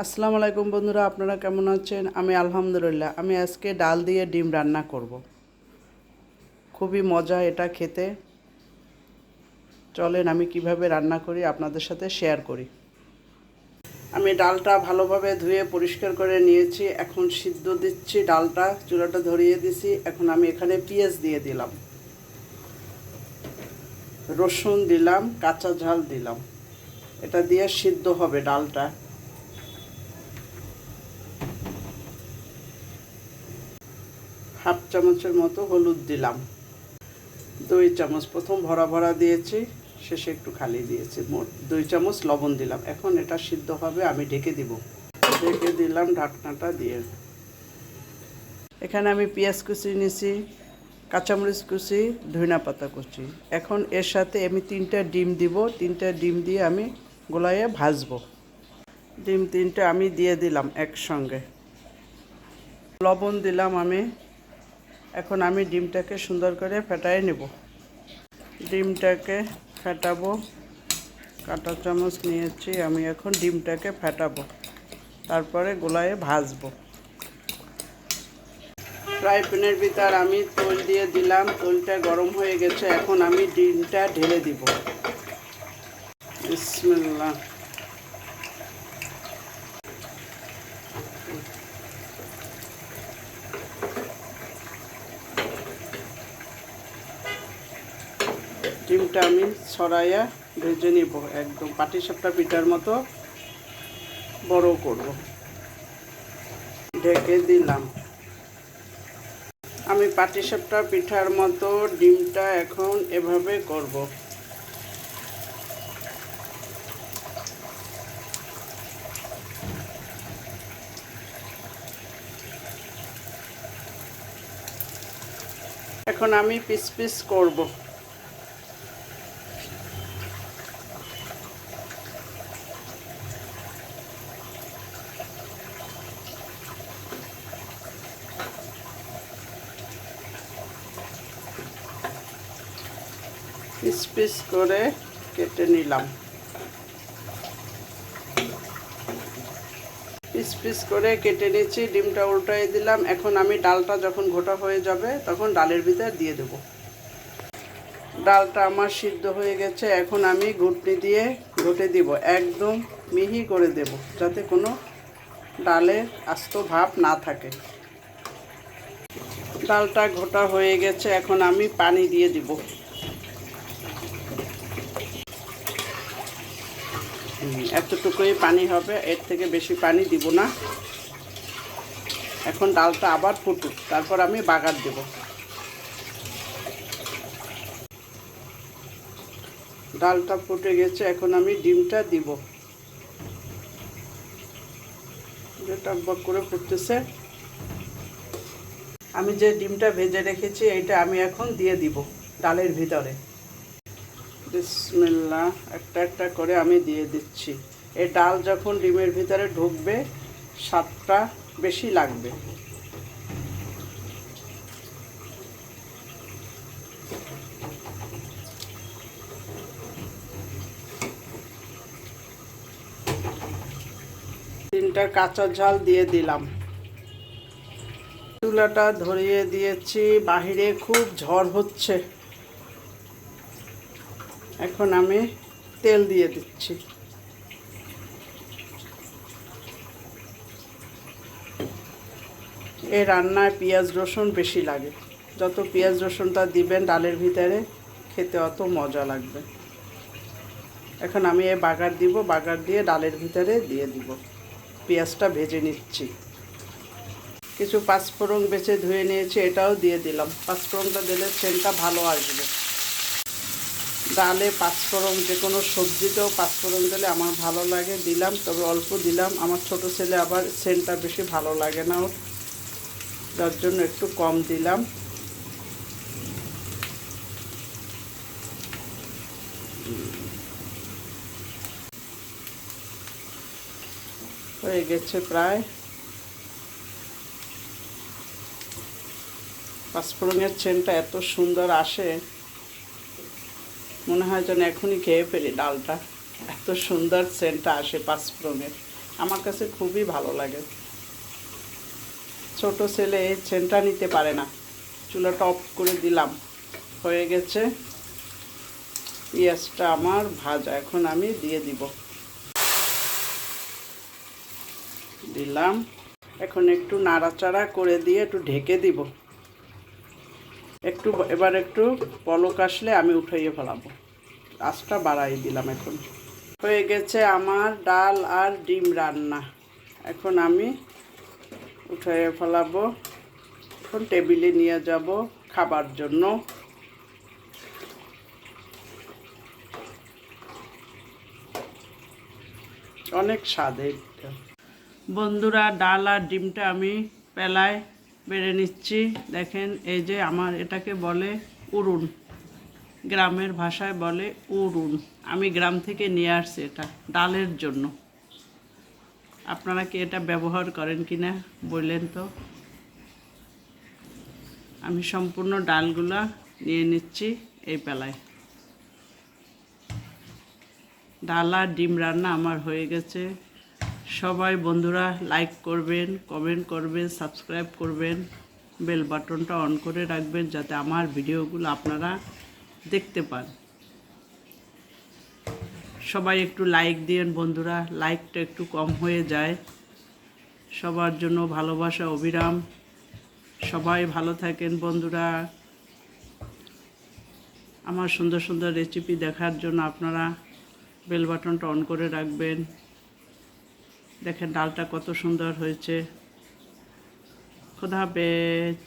আসসালামু আলাইকুম বন্ধুরা, আপনারা কেমন আছেন? আমি আলহামদুলিল্লাহ। আমি আজকে ডাল দিয়ে ডিম রান্না করব। খুবই মজা এটা খেতে। চলেন আমি কিভাবে রান্না করি আপনাদের সাথে শেয়ার করি। আমি ডালটা ভালোভাবে ধুয়ে পরিষ্কার করে নিয়েছি। এখন সিদ্ধ দিচ্ছি ডালটা, চুলাটা ধরিয়ে দিছি। এখন আমি এখানে পেঁয়াজ দিয়ে দিলাম, রসুন দিলাম, কাঁচা ঝাল দিলাম। এটা দিয়ে সিদ্ধ হবে ডালটা। হাফ চামচের মতো হলুদ দিলাম, 2 চামচ প্রথম ভরা ভরা দিয়েছি, শেষে একটু খালি দিয়েছি। মোট 2 চামচ লবণ দিলাম। এখন এটা সিদ্ধ হবে, আমি ঢেকে দিব। ঢেকে দিলাম ঢাকনাটা দিয়ে। এখানে আমি পেঁয়াজ কুচি নিয়েছি, কাঁচামরিচ কুচি, ধনিয়া পাতা কুচি। এখন এর সাথে আমি 3টা ডিম দিব। 3টা ডিম দিয়ে আমি গোলায়ে ভাজবো। ডিম 3টা আমি দিয়ে দিলাম একসঙ্গে। লবণ দিলাম আমি। এখন আমি ডিমটাকে সুন্দর করে ফেটায় নেব। ডিমটাকে ফেটাবো, কাঁটা চামচ নিয়েছি আমি। এখন ডিমটাকে ফেটাবো, তারপরে গোলায় ভাজবো। ফ্রাই প্যানের ভিতর আমি তেল দিয়ে দিলাম। তেলটা গরম হয়ে গেছে। এখন আমি ডিমটা ঢেলে দিব। বিসমিল্লাহ। ডিমটা আমি ছড়াইয়া ভেজে নিব, একদম পাটিসাপটা পিঠার মতো বড় করব। ঢেকে দিলাম। আমি পাটিসাপটা পিঠার মতো ডিমটা এখন এভাবে করব। এখন আমি পিস পিস করব। পিস পিস করে কেটে নিলাম। পিস পিস করে কেটে নিচ্ছি। ডিমটা উল্টাই দিলাম। এখন আমি ডালটা যখন ঘোটা হয়ে যাবে তখন ডালের ভিতর দিয়ে দেব। ডালটা আমার সিদ্ধ হয়ে গেছে। এখন আমি ঘুটনি দিয়ে ঘুটে দিব, একদম মিহি করে দেব, যাতে কোনো ডালের আস্ত ভাব না থাকে। ডালটা ঘোটা হয়ে গেছে। এখন আমি পানি দিয়ে দিব। এতটুকুই পানি হবে, এর থেকে বেশি পানি দিব না। এখন ডালটা আবার ফুটুক, তারপর আমি বাগার দেব। ডালটা ফুটে গেছে। এখন আমি ডিমটা দিব। টকবক করে ফুটতেছে। আমি যে ডিমটা ভেজে রেখেছি এইটা আমি এখন দিয়ে দিব ডালের ভিতরে। বিসমিল্লাহ। একটা একটা করে আমি দিয়ে দিচ্ছি। এই ডাল যখন ডিমের ভিতরে ঢুকবে স্বাদটা বেশি লাগবে। তিনটা কাঁচা ঝাল দিয়ে দিলাম। চুলাটা ধরিয়ে দিয়েছি। বাহিরে খুব ঝড় হচ্ছে। এখন আমি তেল দিয়ে দিচ্ছি। এই রান্নায় পেঁয়াজ রসুন বেশি লাগে। যত পেঁয়াজ রসুনটা দিবেন ডালের ভিতরে, খেতে অত মজা লাগবে। এখন আমি এই বাগার দিব। বাগার দিয়ে ডালের ভিতরে দিয়ে দিব। পেঁয়াজটা ভেজে নিচ্ছি। কিছু পাঁচফোড়ন বেছে ধুয়ে নিয়েছি, এটাও দিয়ে দিলাম। পাঁচফোড়নটা দিলে সেন্টটা ভালো আসবে। ডালে পাঁচফোড়ন, যে কোনো সবজিতেও পাঁচফোড়ন দিলে আমার ভালো লাগে, দিলাম। তবে অল্প দিলাম। আমার ছোট ছেলে আবার সেন্টটা বেশি ভালো লাগে না ওর, যার জন্য একটু কম দিলাম। হয়ে গেছে প্রায়। পাঁচফোড়নের সেন্টটা এত সুন্দর আসে, মনে হয় যেন এখনই খেয়ে ফেলি ডালটা। এত সুন্দর সেন্টটা আসে পাঁচফোড়নের। আমার কাছে খুবই ভালো লাগে। ছোট ছেলে এই সেন্টটা নিতে পারে না। চুলাটা অফ করে দিলাম, হয়ে গেছে। পেঁয়াজটা আমার ভাজা, এখন আমি দিয়ে দিলাম। এখন একটু নাড়াচাড়া করে দিয়ে একটু ঢেকে দিব। এবার একটু পলক আসলে আমি উঠাইয়ে ফেলাবো। আঁচটা বাড়াই দিলাম। এখন হয়ে গেছে আমার ডাল আর ডিম রান্না। এখন আমি উঠাইয়ে ফেলাবো। এখন টেবিলে নিয়ে যাব খাবার জন্য। অনেক স্বাদের বন্ধুরা, ডাল আর ডিমটা আমি পেলায় বেড়ে নিচ্ছি। দেখেন, এই যে আমার এটাকে বলে উড়ুন, গ্রামের ভাষায় বলে উড়ুন। আমি গ্রাম থেকে নিয়ে আসছি এটা ডালের জন্য। আপনারা কি এটা ব্যবহার করেন কি না বললেন তো। আমি সম্পূর্ণ ডালগুলা নিয়ে নিচ্ছি এই পেলায়। ডাল আর ডিম রান্না আমার হয়ে গেছে। সবাই বন্ধুরা লাইক করবেন, কমেন্ট করবেন, সাবস্ক্রাইব করবেন, বেল বাটনটা অন করে রাখবেন যাতে আমার ভিডিওগুলো আপনারা দেখতে পান। সবাই একটু লাইক দিন বন্ধুরা, লাইকটা একটু কম হয়ে যায়। সবার জন্য ভালোবাসা অবিরাম। সবাই ভালো থাকেন বন্ধুরা। আমার সুন্দর সুন্দর রেসিপি দেখার জন্য আপনারা বেল বাটনটা অন করে রাখবেন। দেখেন ডালটা কত সুন্দর হয়েছে। খোদা হাফেজ।